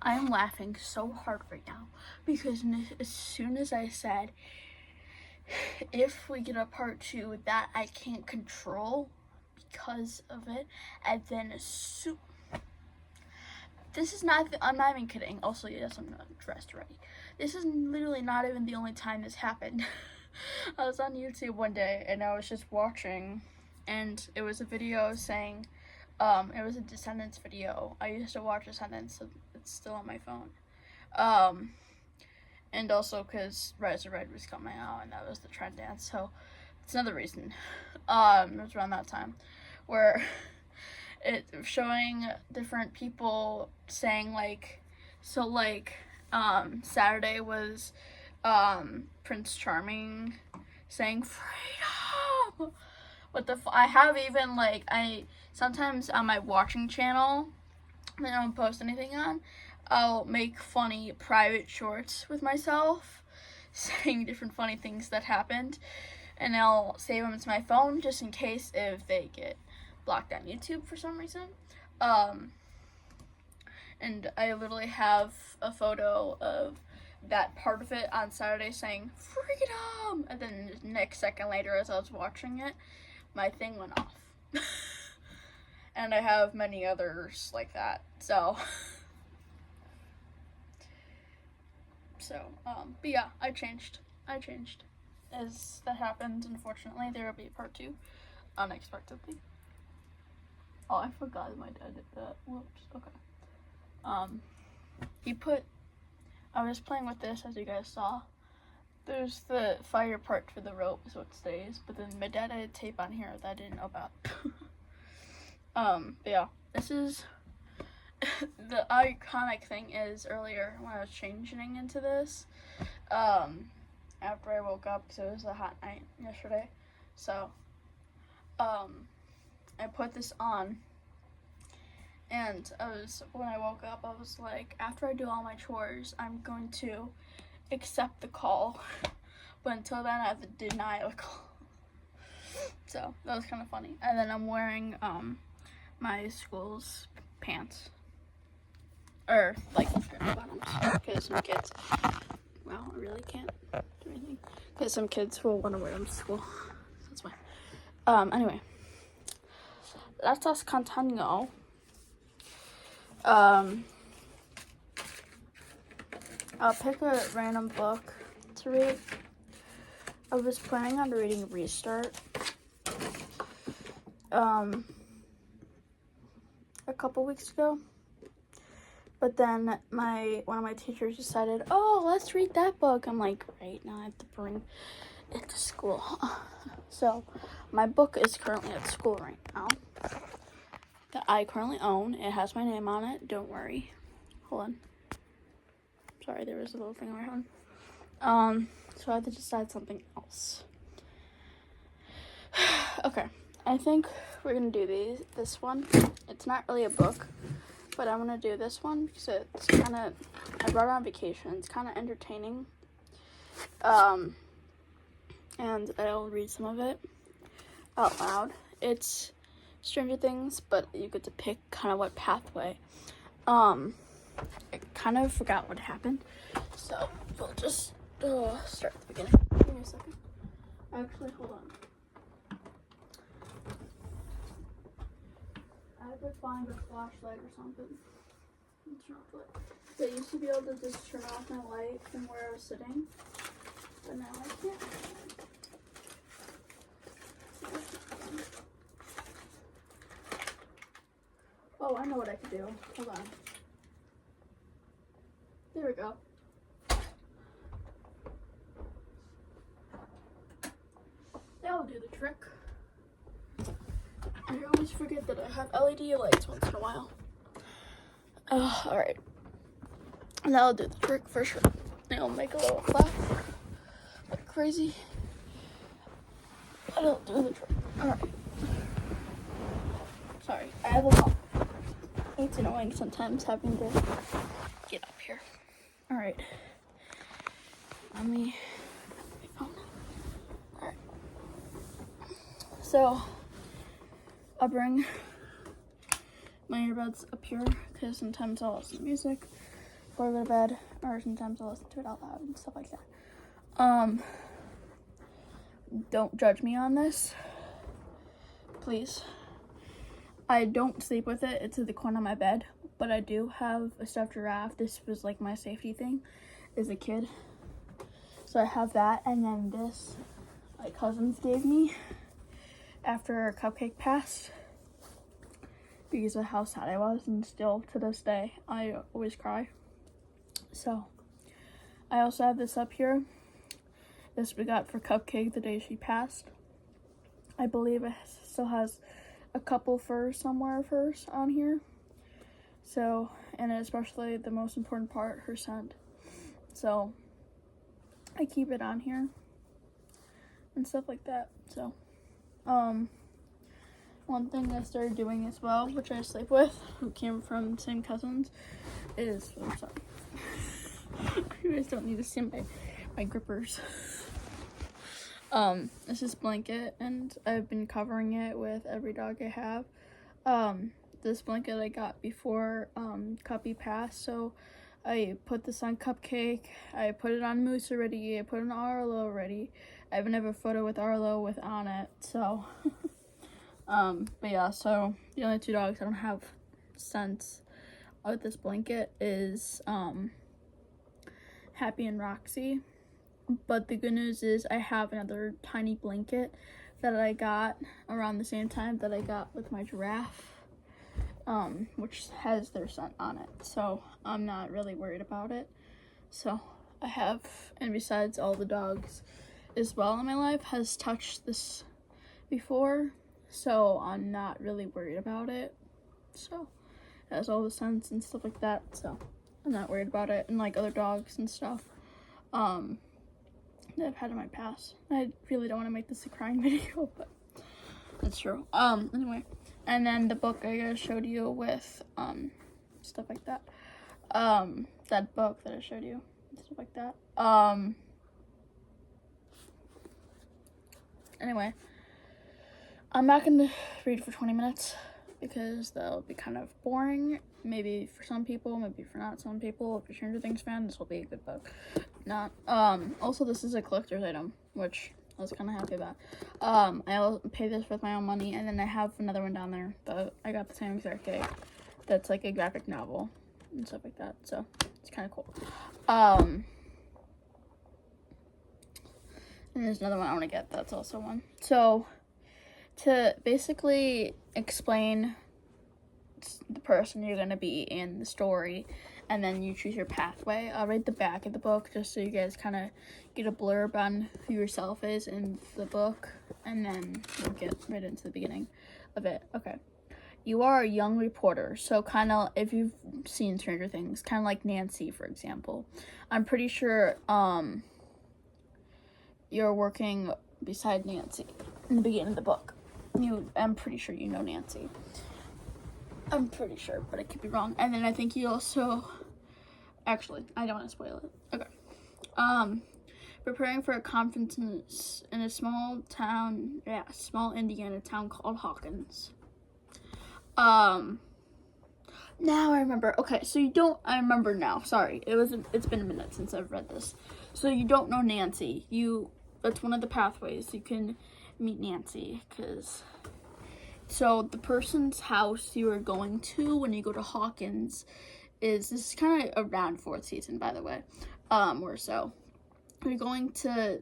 I am laughing so hard right now because as soon as I said, if we get a part 2 that I can't control because of it, and then this is not, I'm not even kidding. Also, yes, I'm not dressed already. This is literally not even the only time this happened. I was on YouTube one day and I was just watching, and it was a video saying, it was a Descendants video. I used to watch Descendants, so it's still on my phone. And also because Rise of Red was coming out and that was the trend dance, so it's another reason. It was around that time where it was showing different people saying Saturday was Prince Charming saying freedom. I have even sometimes on my watching channel that I don't post anything on, I'll make funny private shorts with myself saying different funny things that happened, and I'll save them to my phone just in case if they get blocked on YouTube for some reason. And I literally have a photo of that part of it on Saturday saying freedom, and then the next second later as I was watching it, my thing went off. And I have many others like that, so but yeah, I changed as that happened. Unfortunately, there will be a part 2 unexpectedly. Oh, I forgot my dad did that. Whoops. Okay. I was playing with this, as you guys saw. There's the fire part for the rope so it stays, but then my dad added tape on here that I didn't know about. But yeah, this is the iconic thing is earlier when I was changing into this, after I woke up because it was a hot night yesterday, so I put this on, and when I woke up I was like, after I do all my chores I'm going to accept the call, but until then I have to deny the call. So that was kind of funny. And then I'm wearing my school's pants, or bottoms, because some kids, well, I really can't do anything because some kids will want to wear them to school. So that's why. Anyway, let us continue. I'll pick a random book to read. I was planning on reading Restart a couple weeks ago, but then one of my teachers decided, oh, let's read that book. I'm like, great, now I have to bring it to school. So my book is currently at school right now that I currently own. It has my name on it, don't worry. Hold on, sorry, there was a little thing on my phone. So I had to decide something else. Okay, I think we're gonna do this one. It's not really a book, but I'm gonna do this one because it's kind of, I brought it on vacation. It's kind of entertaining. And I'll read some of it out loud. It's Stranger Things, but you get to pick kind of what pathway. I kind of forgot what happened, so we'll just start at the beginning. Give me a second. Actually, hold on. I have to find a flashlight or something. I used to be able to just turn off my light from where I was sitting, but now I can't. Oh, I know what I could do. Hold on. There we go. That'll do the trick. I always forget that I have LED lights once in a while. Alright. That'll do the trick for sure. It'll make a little clap like crazy. That'll do the trick. Alright. Sorry, I have a lot. It's annoying sometimes having to get up here. Alright. Let me. Alright. So, I'll bring my earbuds up here because sometimes I'll listen to music. before I go to bed, or sometimes I listen to it out loud and stuff like that. Don't judge me on this, please. I don't sleep with it. It's in the corner of my bed, but I do have a stuffed giraffe. This was like my safety thing as a kid. So I have that, and then this my cousins gave me after Cupcake passed because of how sad I was, and still to this day I always cry. So I also have this up here. This we got for Cupcake the day she passed. I believe it still has a couple furs somewhere of hers on here. So, and especially the most important part, her scent. So I keep it on here and stuff like that. So one thing I started doing as well, which I sleep with, who came from the same cousins, is, I'm sorry, you guys don't need to see my grippers. It's this blanket, and I've been covering it with every dog I have. This blanket I got before Cuppy passed, so I put this on Cupcake, I put it on Moose already, I put it on Arlo already. I even have a photo with Arlo on it, so but yeah, so the only two dogs I don't have scents with this blanket is Happy and Roxy. But the good news is I have another tiny blanket that I got around the same time that I got with my giraffe, which has their scent on it. So I'm not really worried about it. So I have, and besides, all the dogs as well in my life has touched this before. So I'm not really worried about it. So it has all the scents and stuff like that. So I'm not worried about it. And like other dogs and stuff. That I've had in my past. I really don't want to make this a crying video, but that's true. Anyway, and then the book I just showed you with stuff like that. That book that I showed you, stuff like that. Anyway, I'm not gonna read for 20 minutes because that'll be kind of boring. Maybe for some people, maybe for not some people. If you're a Stranger Things fan, this will be a good book. Not. Also, this is a collector's item, which I was kind of happy about. I'll pay this with my own money, and then I have another one down there that I got the same exact day. That's like a graphic novel and stuff like that. So it's kind of cool. And there's another one I want to get. That's also one. So to basically explain the person you're gonna be in the story, and then you choose your pathway. I'll read the back of the book just so you guys kind of get a blurb on who yourself is in the book, and then we'll get right into the beginning of it. Okay. You are a young reporter, so kind of, if you've seen Stranger Things, kind of like Nancy, for example. I'm pretty sure you're working beside Nancy in the beginning of the book. I'm pretty sure you know Nancy. I'm pretty sure, but I could be wrong. And then I think you also, actually, I don't want to spoil it. Okay. Preparing for a conference in a small Indiana town called Hawkins. Now I remember. Okay, so I remember now. Sorry, it's been a minute since I've read this. So you don't know Nancy. That's one of the pathways. You can meet Nancy, so the person's house you are going to when you go to Hawkins this is kind of around 4th season, by the way, or so. You're going to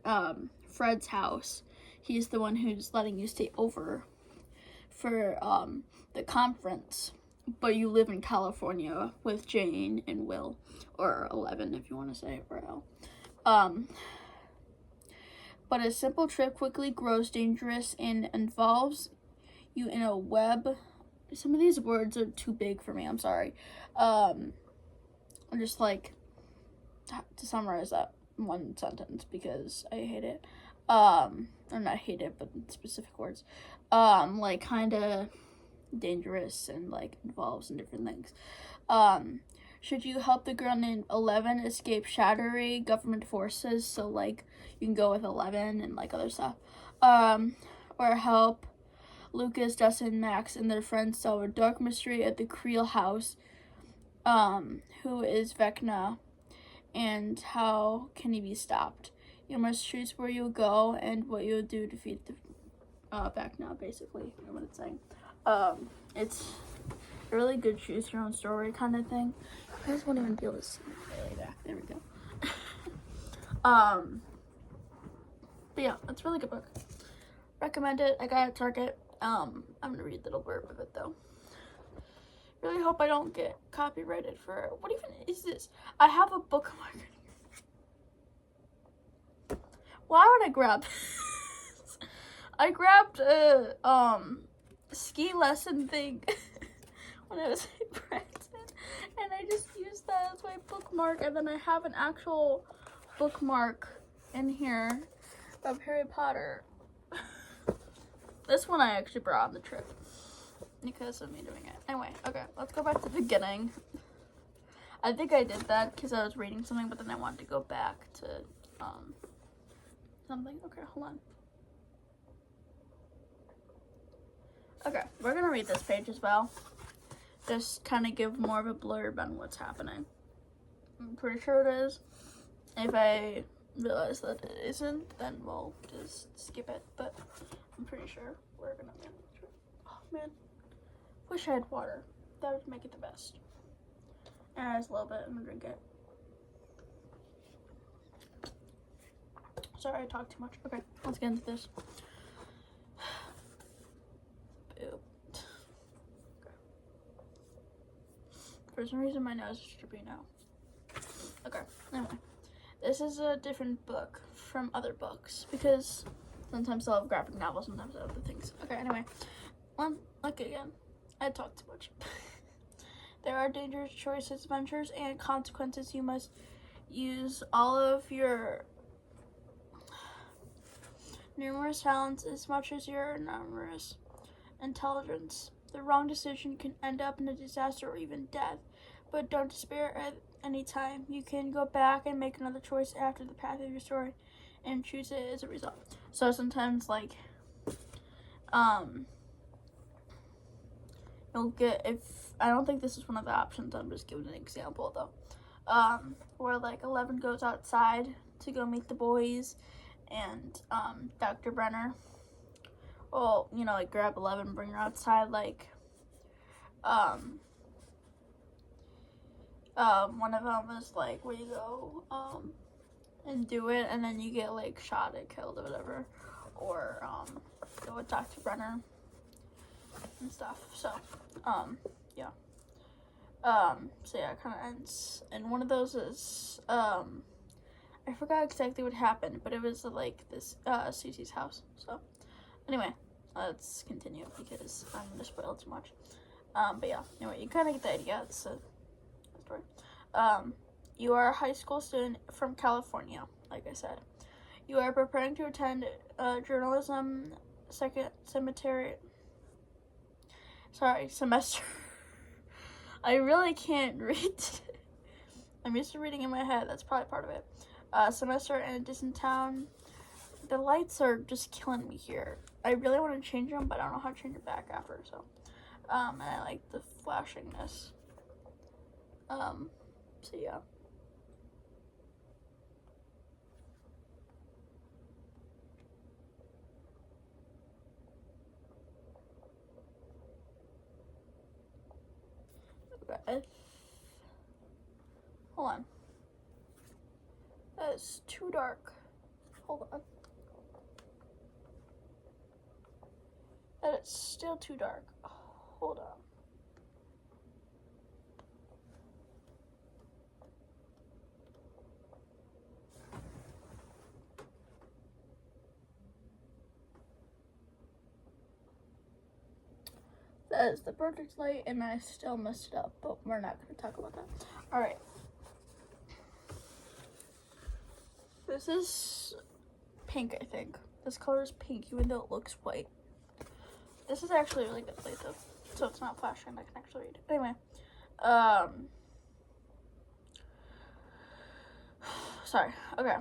Fred's house. He's the one who's letting you stay over for the conference, but you live in California with Jane and Will, or 11 if you want to say, or L. But a simple trip quickly grows dangerous and involves you in a web. Some of these words are too big for me, I'm sorry. I'm just like to summarize that one sentence because I hate it. Or not hate it, but specific words. Like kind of dangerous and like involves in different things. Should you help the girl named 11 escape shadowy government forces? So like you can go with 11 and like other stuff. Or help Lucas, Dustin, Max, and their friends solve a dark mystery at the Creel house. who is Vecna, and how can he be stopped. You must choose where you'll go and what you'll do to defeat the Vecna, basically, is what it's saying. It's a really good choose your own story kind of thing. You guys won't even be able to see it really back. There we go. But yeah, it's a really good book. Recommend it. I got it at Target. I'm gonna read a little blurb of it though. Really hope I don't get copyrighted for, what even is this? I have a bookmark. Why would I grab this? I grabbed a ski lesson thing when I was in Brighton, and I just used that as my bookmark, and then I have an actual bookmark in here of Harry Potter. This one I actually brought on the trip because of me doing it. Anyway, okay, let's go back to the beginning. I think I did that because I was reading something, but then I wanted to go back to something. Okay, hold on. Okay, we're gonna read this page as well. Just kind of give more of a blurb on what's happening. I'm pretty sure it is. If I realize that it isn't, then we'll just skip it. But I'm pretty sure we're gonna manage it. Oh man, wish I had water. That would make it the best. And just a little bit. I'm gonna drink it. Sorry, I talked too much. Okay, let's get into this. Boo. Okay. For some reason, my nose is dripping now. Okay, anyway. This is a different book from other books because sometimes they'll have graphic novels, sometimes they'll have other things. Okay, anyway. Okay, again. I talked too much. There are dangerous choices, adventures, and consequences. You must use all of your numerous talents as much as your numerous intelligence. The wrong decision can end up in a disaster or even death, but don't despair at any time. You can go back and make another choice after the path of your story and choose it as a result. So sometimes, like, you'll get, if, I don't think this is one of the options, I'm just giving an example though, where like 11 goes outside to go meet the boys, and Dr. Brenner will, you know, like grab 11, bring her outside, like, one of them is like, where you go, and do it, and then you get like shot or killed or whatever, or go with Dr. Brenner and stuff. So, yeah. So yeah, it kind of ends, and one of those is, I forgot exactly what happened, but it was like this, Susie's house. So, anyway, let's continue because I'm gonna spoil too much. But yeah, anyway, you kind of get the idea. It's a story. You are a high school student from California, like I said. You are preparing to attend journalism semester. I really can't read. I'm used to reading in my head. That's probably part of it. Semester in a distant town. The lights are just killing me here. I really want to change them, but I don't know how to change it back after. So, and I like the flashingness. So yeah. Okay. Hold on. That is too dark. Hold on. That is still too dark. Hold on. That is the perfect light, and I still messed it up, but we're not going to talk about that. Alright. This is pink, I think. This color is pink, even though it looks white. This is actually a really good light, though, so it's not flashing. I can actually read. Anyway, sorry. Okay.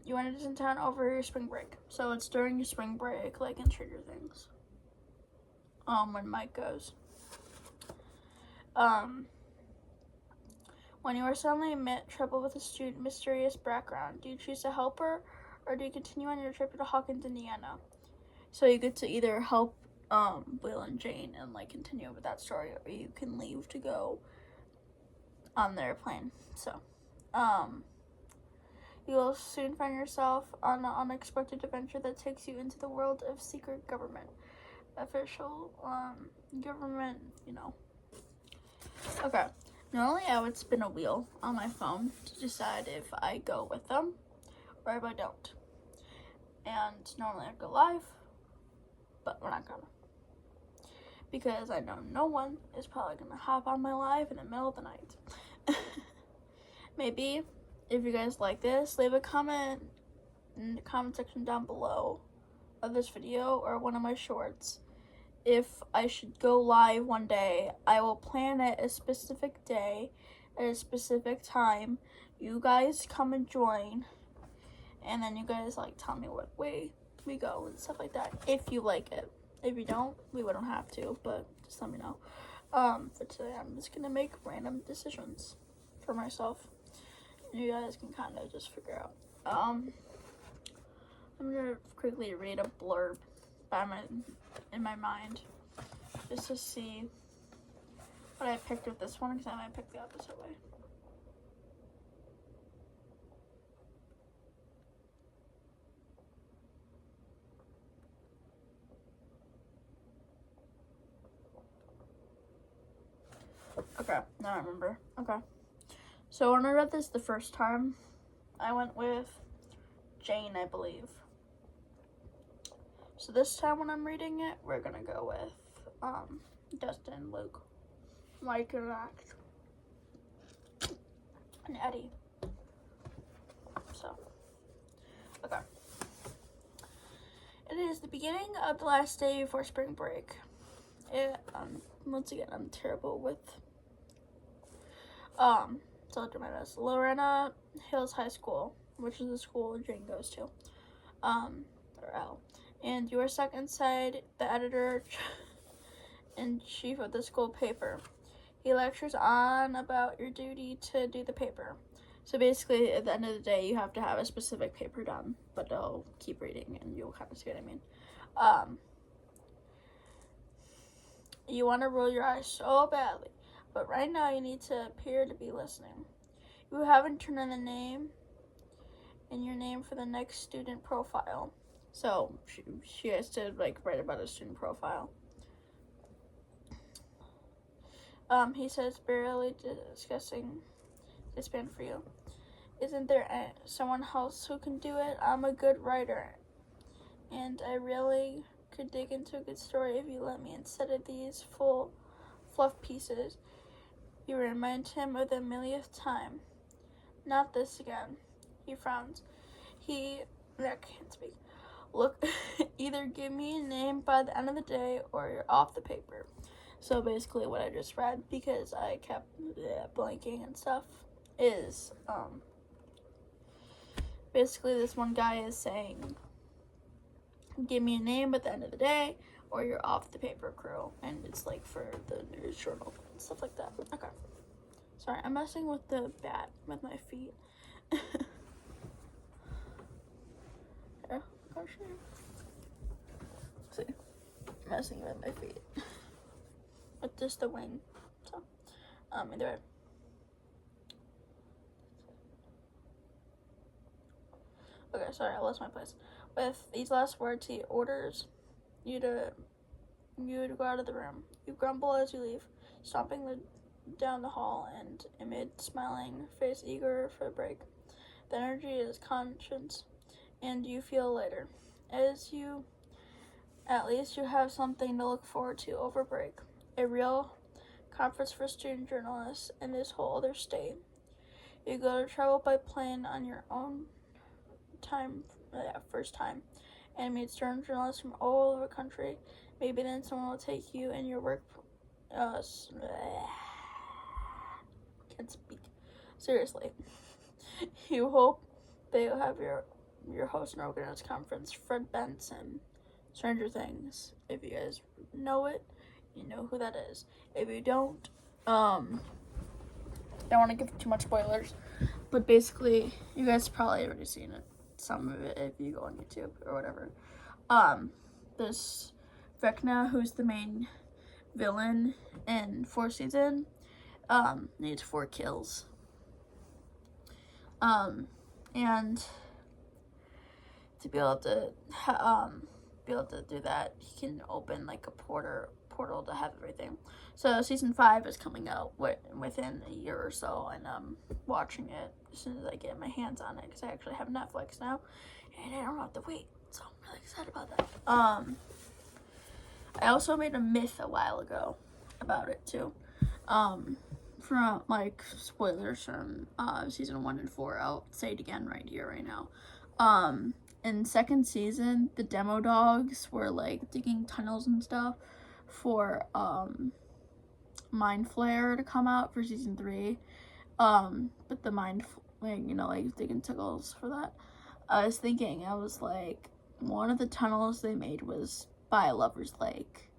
You went into town over your spring break, so it's during your spring break, like in Stranger Things. When Mike goes. When you are suddenly met trouble with a student mysterious background, do you choose to help her, or do you continue on your trip to Hawkins, Indiana? So you get to either help Will and Jane and like continue with that story, or you can leave to go on their plane. So, you will soon find yourself on an unexpected adventure that takes you into the world of secret government, official government, you know. Okay. Normally, I would spin a wheel on my phone to decide if I go with them or if I don't. And normally I'd go live, but we're not gonna. Because I know no one is probably gonna hop on my live in the middle of the night. Maybe, if you guys like this, leave a comment in the comment section down below of this video or one of my shorts. If I should go live one day, I will plan it a specific day at a specific time. You guys come and join, and then you guys like tell me what way we go and stuff like that, if you like it. If you don't, we wouldn't have to, but just let me know. For today, I'm just gonna make random decisions for myself. You guys can kind of just figure out. I'm gonna quickly read a blurb in my mind, just to see what I picked with this one, because I might pick the opposite way. Okay, now I remember. Okay. So when I read this the first time, I went with Jane, I believe. So this time when I'm reading it, we're gonna go with Dustin, Luke, Mike, and Max, and Eddie. So, okay. It is the beginning of the last day before spring break. Once again, I'm terrible with so I'll do my best. Lorena Hills High School, which is the school Jane goes to, or L. And you are stuck inside the editor-in-chief of the school paper. He lectures on about your duty to do the paper. So basically, at the end of the day, you have to have a specific paper done, but I'll keep reading and you'll kind of see what I mean. You want to roll your eyes so badly, but right now you need to appear to be listening. You haven't turned in your name for the next student profile. So she has to like write about a student profile. He says, barely discussing this band for you. Isn't there someone else who can do it? I'm a good writer, and I really could dig into a good story if you let me, instead of these full fluff pieces. You remind him of the millionth time. Not this again. He frowns. That can't speak. Look, either give me a name by the end of the day or you're off the paper. So basically what I just read, because I kept blanking and stuff, is basically this one guy is saying, give me a name at the end of the day or you're off the paper crew. And it's like for the news journal and stuff like that. Okay. Sorry, I'm messing with the bat with my feet. See, messing with my feet with just the wing. So, either way. Okay, sorry, I lost my place. With these last words, he orders you to go out of the room. You grumble as you leave, stomping down the hall, and amid smiling face, eager for a break. The energy is conscious, and you feel lighter. At least you have something to look forward to over break. A real conference for student journalists in this whole other state. You go to travel by plane on your own time, first time, and meet student journalists from all over the country. Maybe then someone will take you in your work. Can't speak. Seriously. You hope they will have your host and organized conference, Fred Benson, Stranger Things. If you guys know it, you know who that is. If you don't, don't want to give too much spoilers, but basically, you guys probably already seen it, some of it if you go on YouTube or whatever. This Vecna, who's the main villain in 4th season, needs 4 kills. And to be able to do that, he can open like a portal to have everything. So season 5 is coming out within a year or so, and I'm watching it as soon as I get my hands on it, because I actually have Netflix now, and I don't have to wait. So I'm really excited about that. I also made a myth a while ago about it too. From like spoilers from season 1 and 4. I'll say it again right here, right now. In 2nd season, the demo dogs were like digging tunnels and stuff for Mind Flare to come out for season 3. But the like digging tunnels for that. I was like, one of the tunnels they made was by Lover's Lake,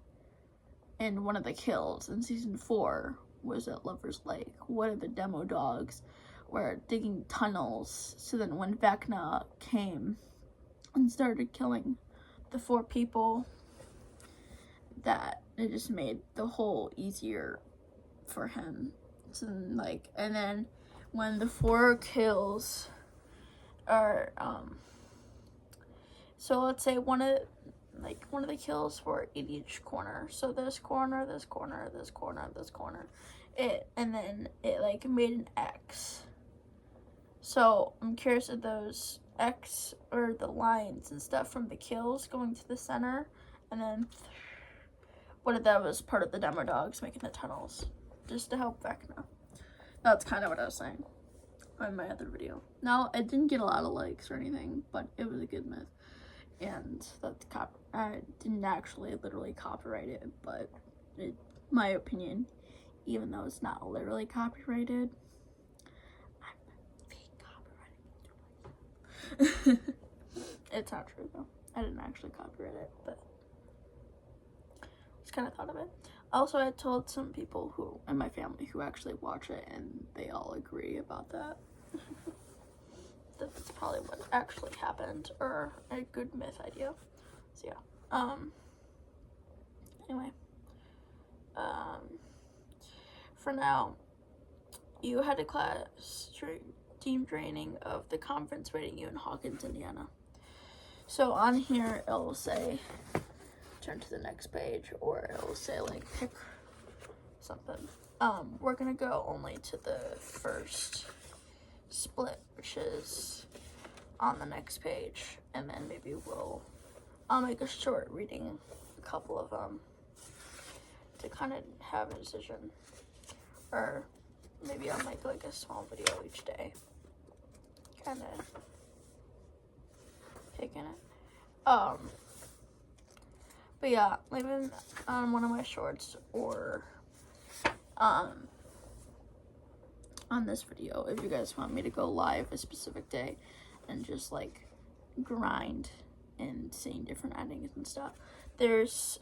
and one of the kills in season 4 was at Lover's Lake. One of the demo dogs were digging tunnels, so then when Vecna came and started killing the 4 people, that it just made the hole easier for him. So then, like, and then when the 4 kills are so let's say one of the kills were in each corner. So this corner, this corner, this corner, this corner. And then it like made an X. So I'm curious if those X or the lines and stuff from the kills going to the center, and then what if that was part of the demo dogs making the tunnels just to help Vecna. That's kind of what I was saying in my other video. Now, it didn't get a lot of likes or anything, but it was a good myth. And that's I didn't actually literally copyright it, but my opinion, even though it's not literally copyrighted, I'm fake copyrighting. It's not true though. I didn't actually copyright it, but just kind of thought of it. Also, I told some people who in my family who actually watch it, and they all agree about that. That's probably what actually happened, or a good myth idea. So yeah. Anyway. For now, you had a class team training of the conference rating you in Hawkins, Indiana. So on here, it will say, turn to the next page, or it will say, like, pick something. We're gonna go only to the first split, which is on the next page, and then maybe I'll make a short reading a couple of them to kind of have a decision, or maybe I'll make like a small video each day, kind of picking it. But yeah, leaving on one of my shorts, or on this video if you guys want me to go live a specific day and just like grind and seeing different endings and stuff. There's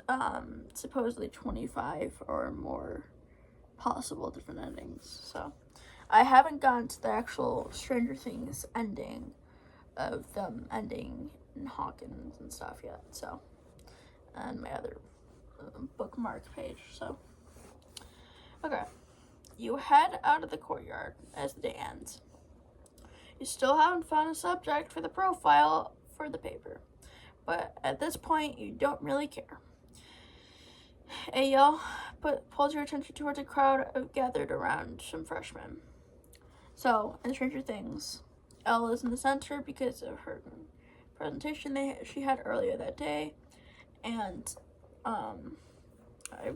supposedly 25 or more possible different endings. So I haven't gotten to the actual Stranger Things ending of them ending in Hawkins and stuff yet. So, and my other bookmark page. So, okay. You head out of the courtyard as the day ends. You still haven't found a subject for the profile for the paper, but at this point, you don't really care. A yell pulls your attention towards a crowd gathered around some freshmen. So, in Stranger Things, Elle is in the center because of her presentation she had earlier that day, and I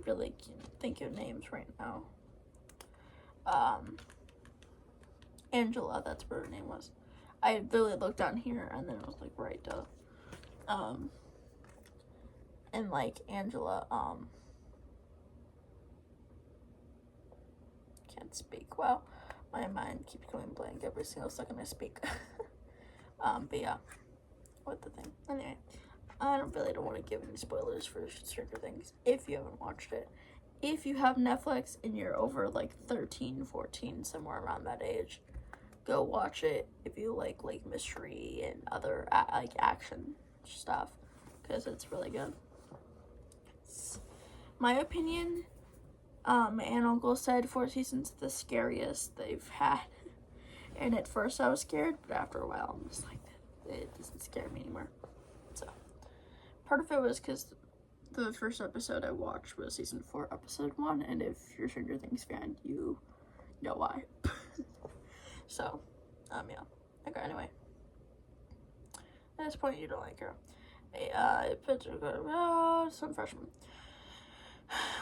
really can't think of names right now. Angela, that's what her name was. I literally looked down here and then it was like right duh. And like Angela, can't speak. Wow, my mind keeps going blank every single second I speak. But yeah, what the thing. Anyway, I don't want to give any spoilers for Stranger Things if you haven't watched it. if you have Netflix and you're over like 13, 14, somewhere around that age, go watch it if you like mystery and other like action stuff, because it's really good. It's my opinion. My aunt and uncle said 4 seasons the scariest they've had. And at first I was scared, but after a while I'm just like, it doesn't scare me anymore. So, part of it was because the first episode I watched was season 4, episode 1, and if you're a Stranger Things fan, you know why. So, yeah. Okay, anyway. At this point, you don't like her. Some freshman.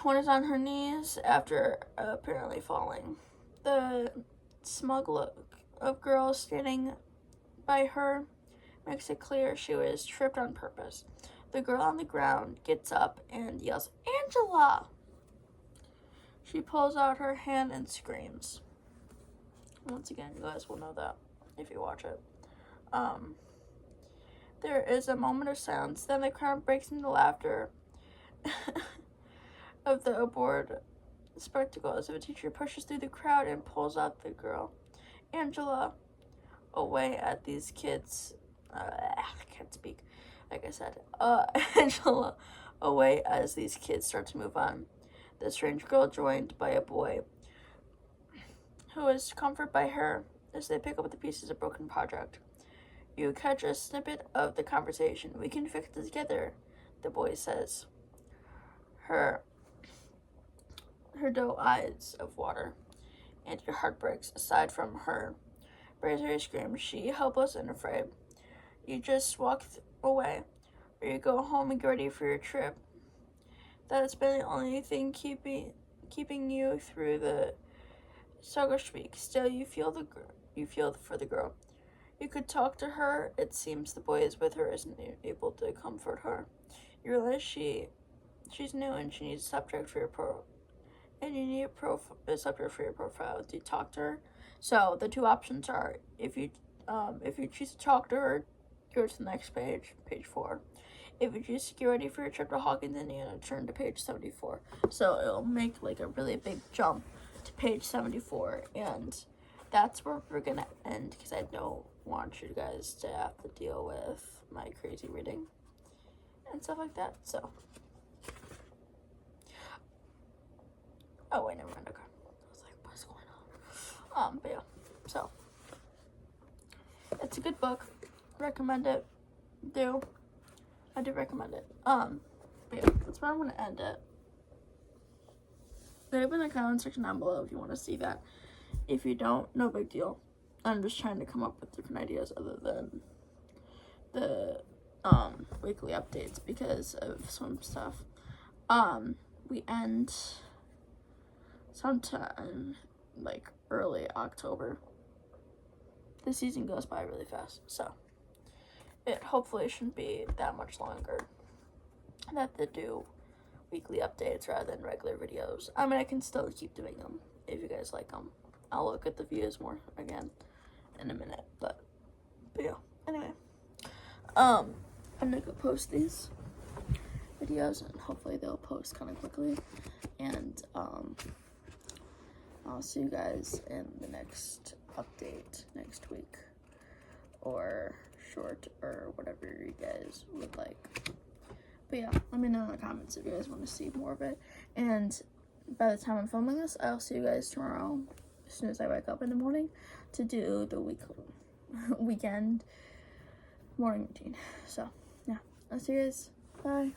One is on her knees after apparently falling. The smug look of girls standing by her makes it clear she was tripped on purpose. The girl on the ground gets up and yells, "Angela!" She pulls out her hand and screams. Once again, you guys will know that if you watch it. There is a moment of silence, then the crowd breaks into laughter of the aboard spectacle as if a teacher pushes through the crowd and pulls out the girl. Angela, away at these kids. I can't speak. Like I said, Angela, away as these kids start to move on. The strange girl joined by a boy who is comforted by her as they pick up the pieces of broken project. You catch a snippet of the conversation. "We can fix it together," the boy says. Her doe eyes of water, and your heart breaks. Aside from her bravery scream, she helpless and afraid. You just walk away, or you go home and get ready for your trip. That has been the only thing keeping you through the sluggish week. Still, you feel for the girl. You could talk to her. It seems the boy is with her isn't able to comfort her. You realize she's new and she needs a subject for your and you need a subject for your profile. Do you talk to her? So the two options are, if you choose to talk to her, go to the next page, page 4. If you choose to get ready for your trip to Hawkins, then you're gonna turn to page 74. So it'll make like a really big jump to page 74, and that's where we're gonna end, because I don't want you guys to have to deal with my crazy reading and stuff like that. So, oh wait, never mind. Okay, I was like, what's going on? But yeah, so it's a good book. Recommend it. I do recommend it. But yeah, that's where I'm gonna end it. Leave in the comment section down below if you want to see that. If you don't, no big deal. I'm just trying to come up with different ideas other than the weekly updates because of some stuff. We end sometime like early October. The season goes by really fast, so it hopefully shouldn't be that much longer that they do weekly updates rather than regular videos. I mean, I can still keep doing them if you guys like them. I'll look at the views more again in a minute, but yeah, anyway, I'm gonna go post these videos and hopefully they'll post kind of quickly, and I'll see you guys in the next update next week, or short, or whatever you guys would like. But yeah, let me know in the comments if you guys want to see more of it, and by the time I'm filming this, I'll see you guys tomorrow as soon as I wake up in the morning to do the weekend morning routine. So yeah, I'll see you guys. Bye.